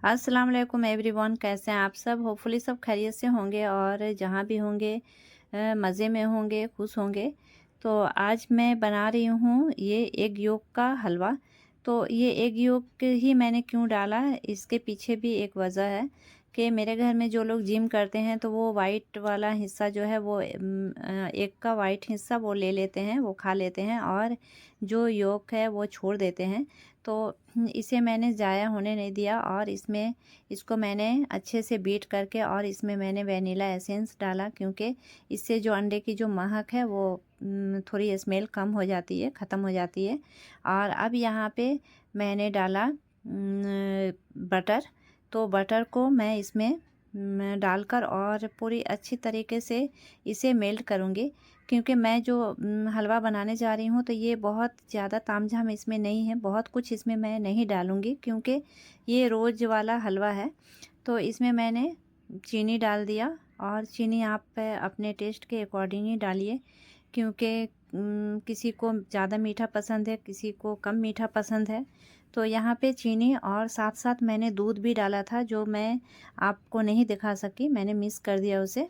अस्सलाम वालेकुम एवरीवन, कैसे हैं आप सब। होपफुली सब खैरियत से होंगे और जहाँ भी होंगे मज़े में होंगे, खुश होंगे। तो आज मैं बना रही हूँ ये एग योक का हलवा। तो ये एग योक ही मैंने क्यों डाला, इसके पीछे भी एक वजह है कि मेरे घर में जो लोग जिम करते हैं तो वो वाइट वाला हिस्सा जो है वो एग का वाइट हिस्सा वो ले लेते हैं, वो खा लेते हैं और जो योक है वो छोड़ देते हैं। तो इसे मैंने ज़ाया होने नहीं दिया और इसको मैंने अच्छे से बीट करके और इसमें मैंने वनीला एसेंस डाला, क्योंकि इससे जो अंडे की जो महक है वो थोड़ी स्मेल कम हो जाती है, ख़त्म हो जाती है। और अब यहाँ पे मैंने डाला बटर। तो बटर को मैं इसमें डालकर और पूरी अच्छी तरीके से इसे मेल्ट करूँगी, क्योंकि मैं जो हलवा बनाने जा रही हूँ तो ये बहुत ज़्यादा तामझाम इसमें नहीं है, बहुत कुछ इसमें मैं नहीं डालूँगी क्योंकि ये रोज़ वाला हलवा है। तो इसमें मैंने चीनी डाल दिया और चीनी आप अपने टेस्ट के अकॉर्डिंग ही डालिए, क्योंकि किसी को ज़्यादा मीठा पसंद है, किसी को कम मीठा पसंद है। तो यहाँ पे चीनी और साथ साथ मैंने दूध भी डाला था, जो मैं आपको नहीं दिखा सकी, मैंने मिस कर दिया उसे।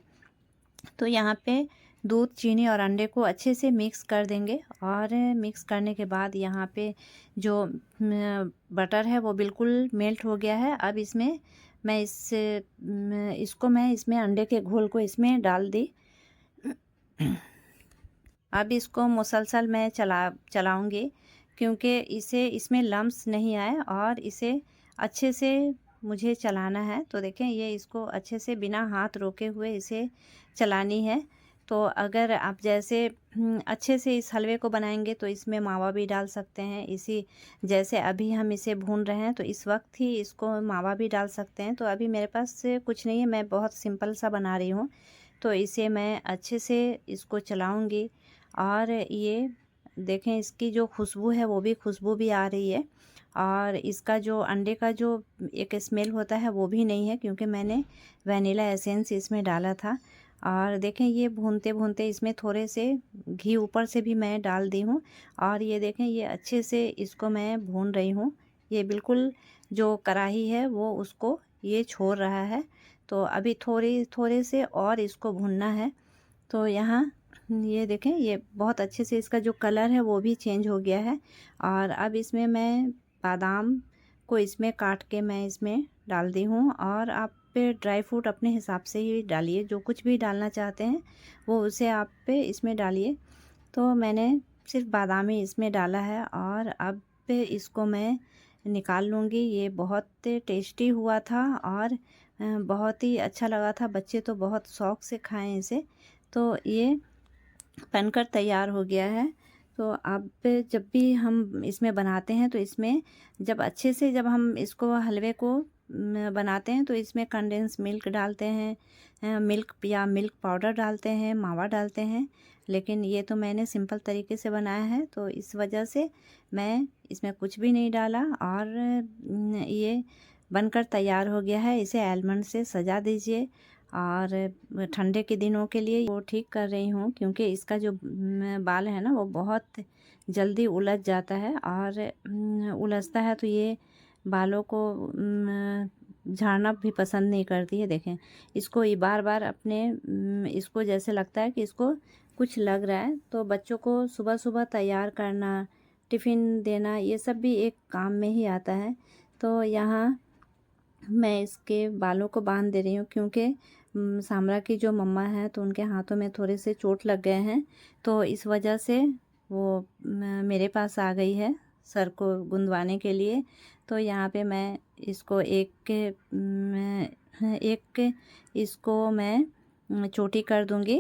तो यहाँ पे दूध, चीनी और अंडे को अच्छे से मिक्स कर देंगे और मिक्स करने के बाद यहाँ पे जो बटर है वो बिल्कुल मेल्ट हो गया है। अब इसमें मैं इसमें अंडे के घोल को इसमें डाल दी। अब इसको मुसलसल मैं चलाऊंगी, क्योंकि इसे इसमें लम्स नहीं आए और इसे अच्छे से मुझे चलाना है। तो देखें, ये इसको अच्छे से बिना हाथ रोके हुए इसे चलानी है। तो अगर आप जैसे अच्छे से इस हलवे को बनाएंगे तो इसमें मावा भी डाल सकते हैं, इसी जैसे अभी हम इसे भून रहे हैं तो इस वक्त ही इसको मावा भी डाल सकते हैं। तो अभी मेरे पास कुछ नहीं है, मैं बहुत सिंपल सा बना रही हूँ। तो इसे मैं अच्छे से इसको चलाऊंगी और ये देखें, इसकी जो खुशबू है वो भी खुशबू भी आ रही है और इसका जो अंडे का जो एक स्मेल होता है वो भी नहीं है, क्योंकि मैंने वनीला एसेंस इसमें डाला था। और देखें, ये भूनते भूनते इसमें थोड़े से घी ऊपर से भी मैं डाल दी हूँ और ये देखें, ये अच्छे से इसको मैं भून रही हूँ। ये बिल्कुल जो कढ़ाई है वो उसको ये छोड़ रहा है। तो अभी थोड़े से और इसको भूनना है। तो यहाँ ये देखें, ये बहुत अच्छे से इसका जो कलर है वो भी चेंज हो गया है। और अब इसमें मैं बादाम को इसमें काट के मैं इसमें डाल दी हूँ और आप पे ड्राई फ्रूट अपने हिसाब से ही डालिए, जो कुछ भी डालना चाहते हैं वो उसे आप पे इसमें डालिए। तो मैंने सिर्फ बादाम ही इसमें डाला है और अब इसको मैं निकाल लूँगी। ये बहुत टेस्टी हुआ था और बहुत ही अच्छा लगा था, बच्चे तो बहुत शौक़ से खाएं इसे। तो ये बनकर तैयार हो गया है। तो अब जब भी हम इसमें बनाते हैं तो इसमें जब हम इसको हलवे को बनाते हैं तो इसमें कंडेंस मिल्क डालते हैं, मिल्क या मिल्क पाउडर डालते हैं, मावा डालते हैं। लेकिन ये तो मैंने सिंपल तरीके से बनाया है, तो इस वजह से मैं इसमें कुछ भी नहीं डाला और ये बनकर तैयार हो गया है। इसे आलमंड से सजा दीजिए और ठंडे के दिनों के लिए वो ठीक कर रही हूँ, क्योंकि इसका जो बाल है ना वो बहुत जल्दी उलझ जाता है और उलझता है तो ये बालों को झाड़ना भी पसंद नहीं करती है। देखें, इसको ये बार बार इसको जैसे लगता है कि इसको कुछ लग रहा है। तो बच्चों को सुबह सुबह तैयार करना, टिफ़िन देना, ये सब भी एक काम में ही आता है। तो यहाँ मैं इसके बालों को बांध दे रही हूँ, क्योंकि सामरा की जो मम्मा है तो उनके हाथों में थोड़े से चोट लग गए हैं, तो इस वजह से वो मेरे पास आ गई है सर को गुंदवाने के लिए। तो यहाँ पे मैं इसको एक इसको मैं चोटी कर दूँगी।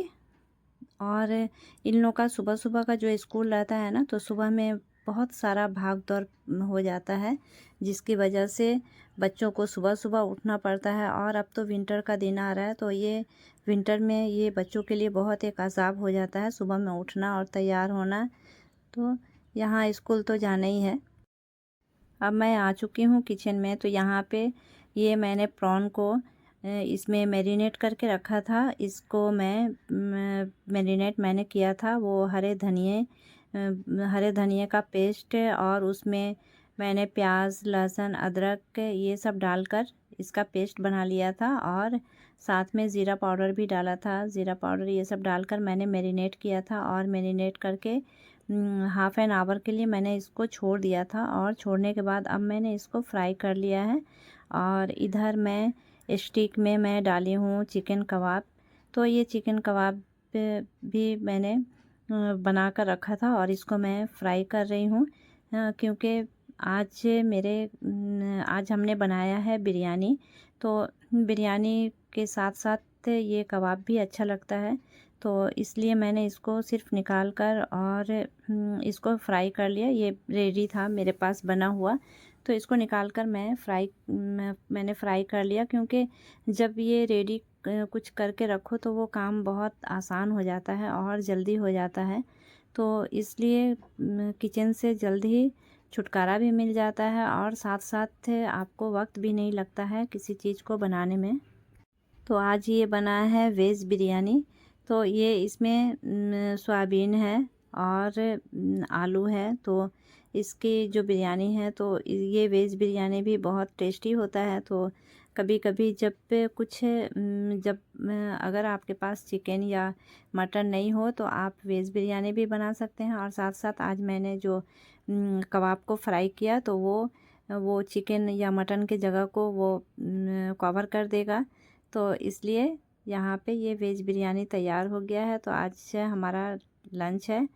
और इन लोगों का सुबह सुबह का जो स्कूल रहता है ना, तो सुबह में बहुत सारा भाग दौड़ हो जाता है, जिसकी वजह से बच्चों को सुबह सुबह उठना पड़ता है। और अब तो विंटर का दिन आ रहा है, तो ये विंटर में ये बच्चों के लिए बहुत एक अज़ाब हो जाता है सुबह में उठना और तैयार होना। तो यहाँ स्कूल तो जाना ही है। अब मैं आ चुकी हूँ किचन में। तो यहाँ पे ये मैंने प्रॉन को इसमें मैरिनेट करके रखा था। इसको मैरिनेट मैंने किया था, वो हरे धनिए का पेस्ट और उसमें मैंने प्याज, लहसुन, अदरक ये सब डालकर इसका पेस्ट बना लिया था और साथ में ज़ीरा पाउडर भी डाला था। ज़ीरा पाउडर ये सब डालकर मैंने मैरिनेट किया था और मैरिनेट करके हाफ़ एन आवर के लिए मैंने इसको छोड़ दिया था। और छोड़ने के बाद अब मैंने इसको फ्राई कर लिया है। और इधर मैं स्टिक में मैं डाली हूँ चिकन कबाब। तो ये चिकन कबाब भी मैंने बना कर रखा था और इसको मैं फ्राई कर रही हूँ, क्योंकि आज हमने बनाया है बिरयानी। तो बिरयानी के साथ साथ ये कबाब भी अच्छा लगता है, तो इसलिए मैंने इसको सिर्फ निकाल कर और इसको फ्राई कर लिया। ये रेडी था मेरे पास बना हुआ, तो इसको निकाल कर मैंने फ्राई कर लिया, क्योंकि जब ये रेडी कुछ करके रखो तो वो काम बहुत आसान हो जाता है और जल्दी हो जाता है। तो इसलिए किचन से जल्द ही छुटकारा भी मिल जाता है और साथ साथ आपको वक्त भी नहीं लगता है किसी चीज़ को बनाने में। तो आज ये बना है वेज बिरयानी। तो ये इसमें सोयाबीन है और आलू है। तो इसकी जो बिरयानी है तो ये वेज बिरयानी भी बहुत टेस्टी होता है। तो कभी कभी अगर आपके पास चिकन या मटन नहीं हो तो आप वेज बिरयानी भी बना सकते हैं। और साथ साथ आज मैंने जो कबाब को फ्राई किया तो वो चिकन या मटन के जगह को वो कवर कर देगा। तो इसलिए यहाँ पे ये वेज बिरयानी तैयार हो गया है। तो आज से हमारा लंच है।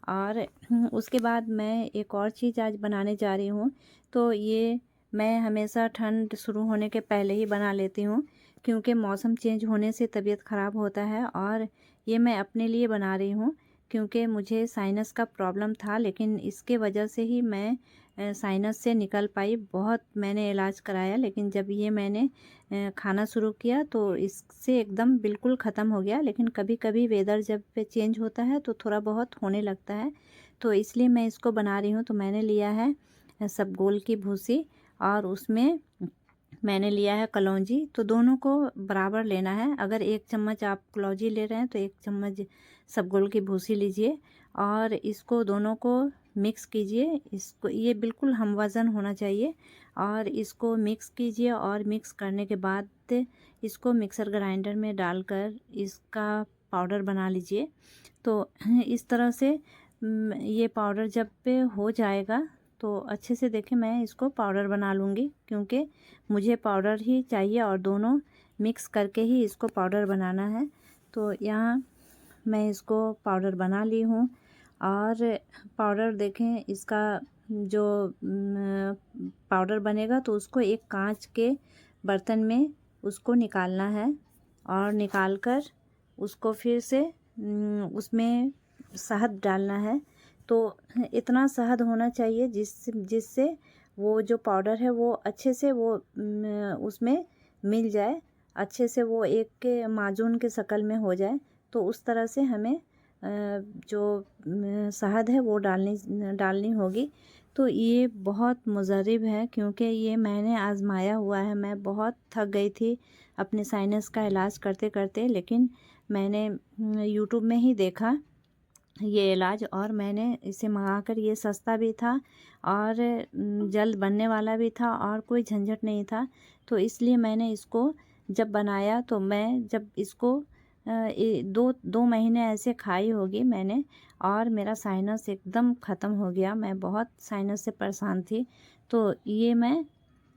और उसके बाद मैं एक और चीज़ आज बनाने जा रही हूँ। तो ये मैं हमेशा ठंड शुरू होने के पहले ही बना लेती हूँ, क्योंकि मौसम चेंज होने से तबीयत ख़राब होता है। और ये मैं अपने लिए बना रही हूँ, क्योंकि मुझे साइनस का प्रॉब्लम था, लेकिन इसके वजह से ही मैं साइनस से निकल पाई। बहुत मैंने इलाज कराया, लेकिन जब ये मैंने खाना शुरू किया तो इससे एकदम बिल्कुल ख़त्म हो गया। लेकिन कभी कभी वेदर जब पे चेंज होता है तो थोड़ा बहुत होने लगता है, तो इसलिए मैं इसको बना रही हूँ। तो मैंने लिया है सबगोल की भूसी और उसमें मैंने लिया है कलौंजी। तो दोनों को बराबर लेना है। अगर 1 चम्मच आप कलौंजी ले रहे हैं तो 1 चम्मच सबगोल की भूसी लीजिए और इसको दोनों को मिक्स कीजिए। इसको ये बिल्कुल हम वज़न होना चाहिए और इसको मिक्स कीजिए। और मिक्स करने के बाद इसको मिक्सर ग्राइंडर में डालकर इसका पाउडर बना लीजिए। तो इस तरह से ये पाउडर जब पे हो जाएगा तो अच्छे से देखें, मैं इसको पाउडर बना लूँगी, क्योंकि मुझे पाउडर ही चाहिए और दोनों मिक्स करके ही इसको पाउडर बनाना है। तो यहाँ मैं इसको पाउडर बना ली हूँ। और पाउडर देखें, इसका जो पाउडर बनेगा तो उसको एक कांच के बर्तन में उसको निकालना है और निकाल कर उसको फिर से उसमें शहद डालना है। तो इतना शहद होना चाहिए जिससे वो जो पाउडर है वो अच्छे से वो उसमें मिल जाए, अच्छे से वो एक के माजून के शक्ल में हो जाए। तो उस तरह से हमें जो शहद है वो डालनी होगी। तो ये बहुत मुज़र्रिब है, क्योंकि ये मैंने आज़माया हुआ है। मैं बहुत थक गई थी अपने साइनस का इलाज करते करते, लेकिन मैंने यूट्यूब में ही देखा ये इलाज और मैंने इसे मंगाकर, ये सस्ता भी था और जल्द बनने वाला भी था और कोई झंझट नहीं था। तो इसलिए मैंने इसको जब बनाया तो मैं जब इसको 2 महीने ऐसे खाई होगी मैंने और मेरा साइनस एकदम ख़त्म हो गया। मैं बहुत साइनस से परेशान थी। तो ये मैं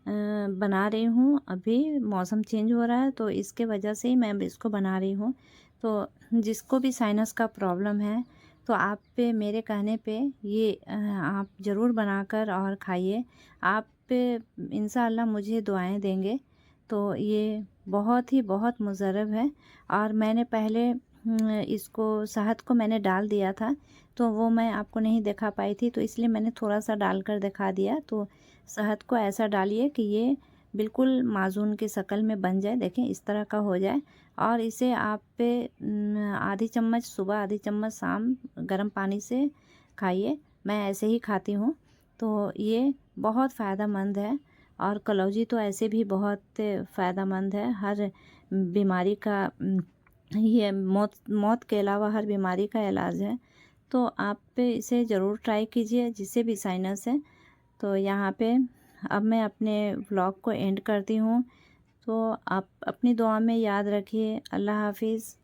बना रही हूँ। अभी मौसम चेंज हो रहा है तो इसके वजह से ही मैं इसको बना रही हूँ। तो जिसको भी साइनस का प्रॉब्लम है तो आप पे मेरे कहने पे ये आप ज़रूर बनाकर और खाइए। आप इंशाअल्लाह मुझे दुआएं देंगे। तो ये बहुत मुज़र्रब है। और मैंने पहले इसको शहद को मैंने डाल दिया था, तो वो मैं आपको नहीं दिखा पाई थी, तो इसलिए मैंने थोड़ा सा डालकर दिखा दिया। तो शहद को ऐसा डालिए कि ये बिल्कुल माजून की शक्ल में बन जाए। देखें इस तरह का हो जाए और इसे आप आधी चम्मच सुबह, आधी चम्मच शाम गर्म पानी से खाइए। मैं ऐसे ही खाती हूँ। तो ये बहुत फ़ायदेमंद है और कलौंजी तो ऐसे भी बहुत फ़ायदेमंद है। हर बीमारी का ये मौत के अलावा हर बीमारी का इलाज है। तो आप इसे ज़रूर ट्राई कीजिए, जिसे भी साइनस है। तो यहाँ पे अब मैं अपने व्लॉग को एंड करती हूँ। तो आप अपनी दुआ में याद रखिए। अल्लाह हाफिज़।